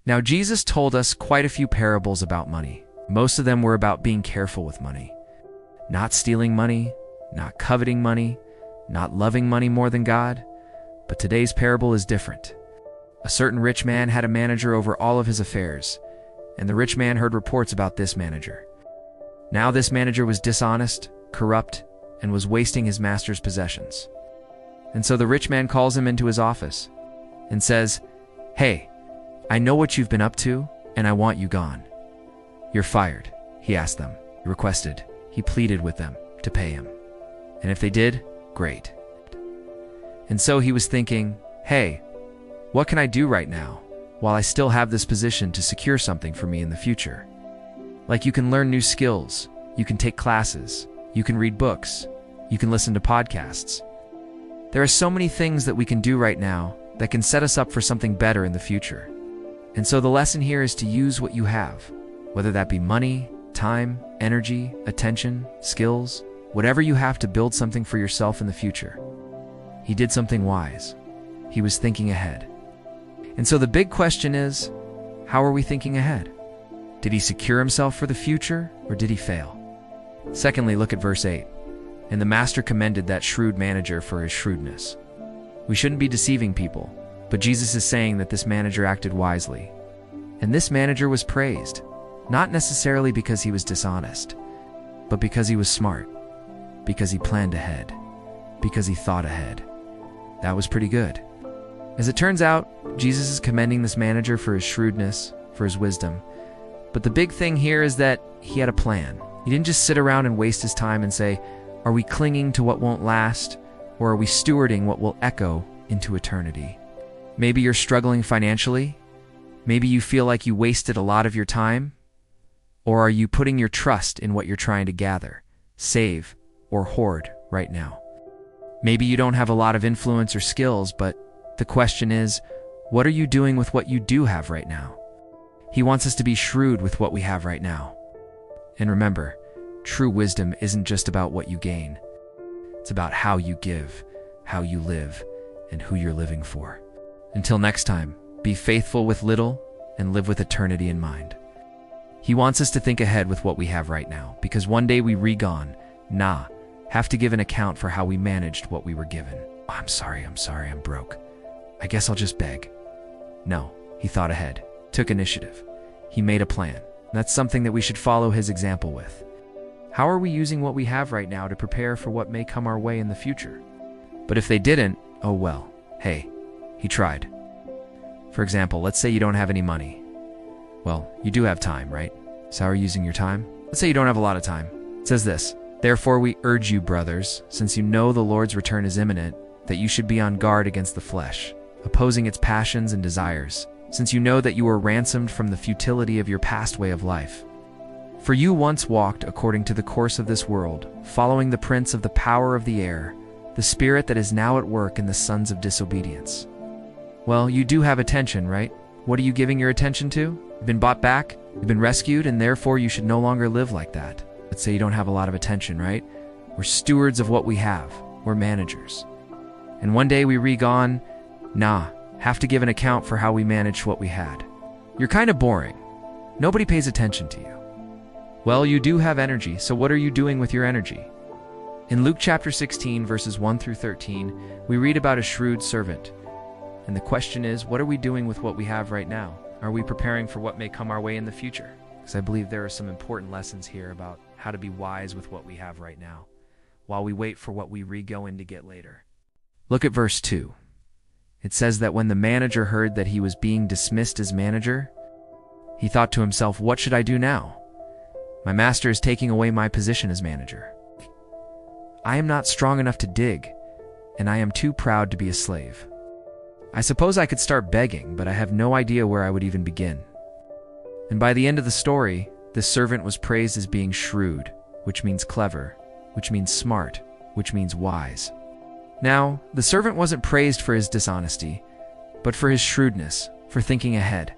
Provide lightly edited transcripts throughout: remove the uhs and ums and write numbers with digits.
Now, Jesus told us quite a few parables about money. Most of them were about being careful with money. Not stealing money, not coveting money, not loving money more than God. But today's parable is different. A certain rich man had a manager over all of his affairs, and the rich man heard reports about this manager. Now this manager was dishonest, corrupt, and was wasting his master's possessions. And so the rich man calls him into his office and says, "Hey, I know what you've been up to, and I want you gone." "You're fired," he asked them. He requested, he pleaded with them to pay him. And if they did, great. And so he was thinking, hey, what can I do right now while I still have this position to secure something for me in the future? Like, you can learn new skills, you can take classes, you can read books, you can listen to podcasts. There are so many things that we can do right now that can set us up for something better in the future. And so the lesson here is to use what you have, whether that be money, time, energy, attention, skills, whatever you have to build something for yourself in the future. He did something wise. He was thinking ahead. And so the big question is, how are we thinking ahead? Did he secure himself for the future, or did he fail? Secondly, look at verse 8. And the master commended that shrewd manager for his shrewdness. We shouldn't be deceiving people, but Jesus is saying that this manager acted wisely. And this manager was praised, not necessarily because he was dishonest, but because he was smart, because he planned ahead, because he thought ahead. That was pretty good. As it turns out, Jesus is commending this manager for his shrewdness, for his wisdom. But the big thing here is that he had a plan. He didn't just sit around and waste his time and say, are we clinging to what won't last, or are we stewarding what will echo into eternity? Maybe you're struggling financially. Maybe you feel like you wasted a lot of your time. Or are you putting your trust in what you're trying to gather, save, or hoard right now? Maybe you don't have a lot of influence or skills, but the question is, what are you doing with what you do have right now? He wants us to be shrewd with what we have right now. And remember, true wisdom isn't just about what you gain. It's about how you give, how you live, and who you're living for. Until next time, be faithful with little and live with eternity in mind. He wants us to think ahead with what we have right now, because one day we have to give an account for how we managed what we were given. Oh, I'm sorry, I'm broke. I guess I'll just beg. No, he thought ahead, took initiative. He made a plan. That's something that we should follow his example with. How are we using what we have right now to prepare for what may come our way in the future? But if they didn't, oh well, hey, he tried. For example, let's say you don't have any money. Well, you do have time, right? So how are you using your time? Let's say you don't have a lot of time. It says this, "Therefore we urge you, brothers, since you know the Lord's return is imminent, that you should be on guard against the flesh, opposing its passions and desires, since you know that you were ransomed from the futility of your past way of life. For you once walked according to the course of this world, following the prince of the power of the air, the spirit that is now at work in the sons of disobedience." Well, you do have attention, right? What are you giving your attention to? You've been bought back, you've been rescued, and therefore you should no longer live like that. Let's say you don't have a lot of attention, right? We're stewards of what we have. We're managers. And one day we have to give an account for how we managed what we had. You're kind of boring. Nobody pays attention to you. Well, you do have energy, so what are you doing with your energy? In Luke chapter 16, verses 1 through 13, we read about a shrewd servant. And the question is, what are we doing with what we have right now? Are we preparing for what may come our way in the future? Because I believe there are some important lessons here about how to be wise with what we have right now, while we wait for what we go in to get later. Look at verse 2. It says that when the manager heard that he was being dismissed as manager, he thought to himself, what should I do now? My master is taking away my position as manager. I am not strong enough to dig, and I am too proud to be a slave. I suppose I could start begging, but I have no idea where I would even begin. And by the end of the story, this servant was praised as being shrewd, which means clever, which means smart, which means wise. Now, the servant wasn't praised for his dishonesty, but for his shrewdness, for thinking ahead,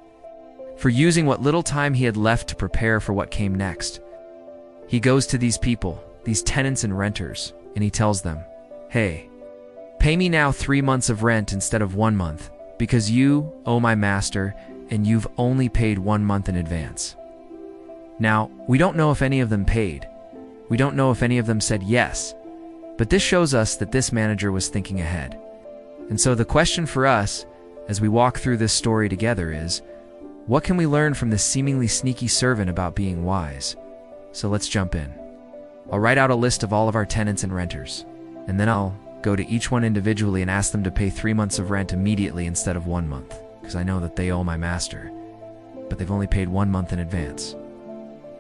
for using what little time he had left to prepare for what came next. He goes to these people, these tenants and renters, and he tells them, hey, pay me now 3 months of rent instead of 1 month, because you, O my master, and you've only paid 1 month in advance. Now, we don't know if any of them paid. We don't know if any of them said yes, but this shows us that this manager was thinking ahead. And so the question for us, as we walk through this story together, is, what can we learn from this seemingly sneaky servant about being wise? So let's jump in. I'll write out a list of all of our tenants and renters, and then I'll go to each one individually and ask them to pay 3 months of rent immediately instead of 1 month, because I know that they owe my master, but they've only paid 1 month in advance.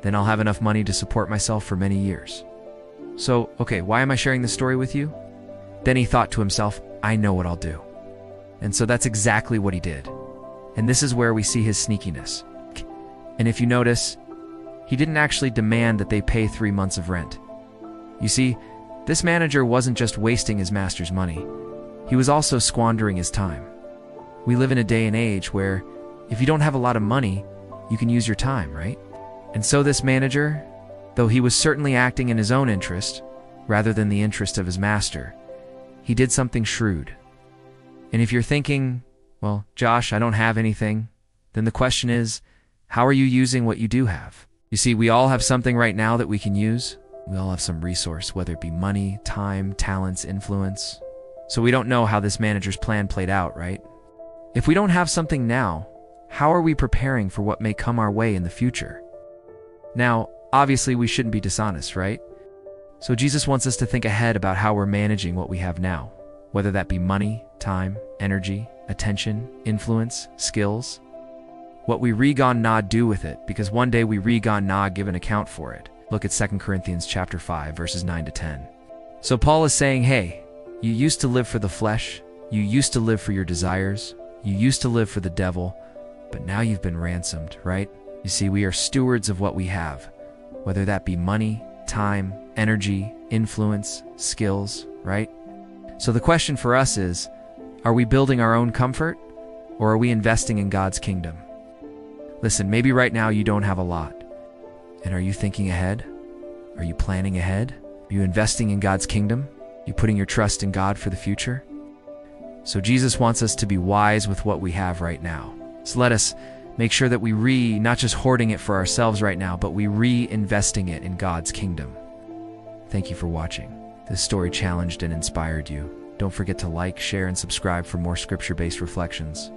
Then I'll have enough money to support myself for many years. So, okay, why am I sharing this story with you? Then he thought to himself, I know what I'll do. And so that's exactly what he did. And this is where we see his sneakiness. And if you notice, he didn't actually demand that they pay 3 months of rent. You see, this manager wasn't just wasting his master's money, he was also squandering his time. We live in a day and age where, if you don't have a lot of money, you can use your time, right? And so this manager, though he was certainly acting in his own interest, rather than the interest of his master, he did something shrewd. And if you're thinking, well, Josh, I don't have anything, then the question is, how are you using what you do have? You see, we all have something right now that we can use. We all have some resource, whether it be money, time, talents, influence. So we don't know how this manager's plan played out, right? If we don't have something now, how are we preparing for what may come our way in the future? Now, obviously we shouldn't be dishonest, right? So Jesus wants us to think ahead about how we're managing what we have now, whether that be money, time, energy, attention, influence, skills. What we re-gone nod do with it, because one day we re-gone nod give an account for it. Look at 2 Corinthians chapter 5, verses 9 to 10. So Paul is saying, hey, you used to live for the flesh, you used to live for your desires, you used to live for the devil, but now you've been ransomed, right? You see, we are stewards of what we have, whether that be money, time, energy, influence, skills, right? So the question for us is, are we building our own comfort, or are we investing in God's kingdom? Listen, maybe right now you don't have a lot. And are you thinking ahead? Are you planning ahead? Are you investing in God's kingdom? Are you putting your trust in God for the future? So Jesus wants us to be wise with what we have right now. So let us make sure that we not just hoarding it for ourselves right now, but we reinvesting it in God's kingdom. Thank you for watching. This story challenged and inspired you. Don't forget to like, share, and subscribe for more scripture-based reflections.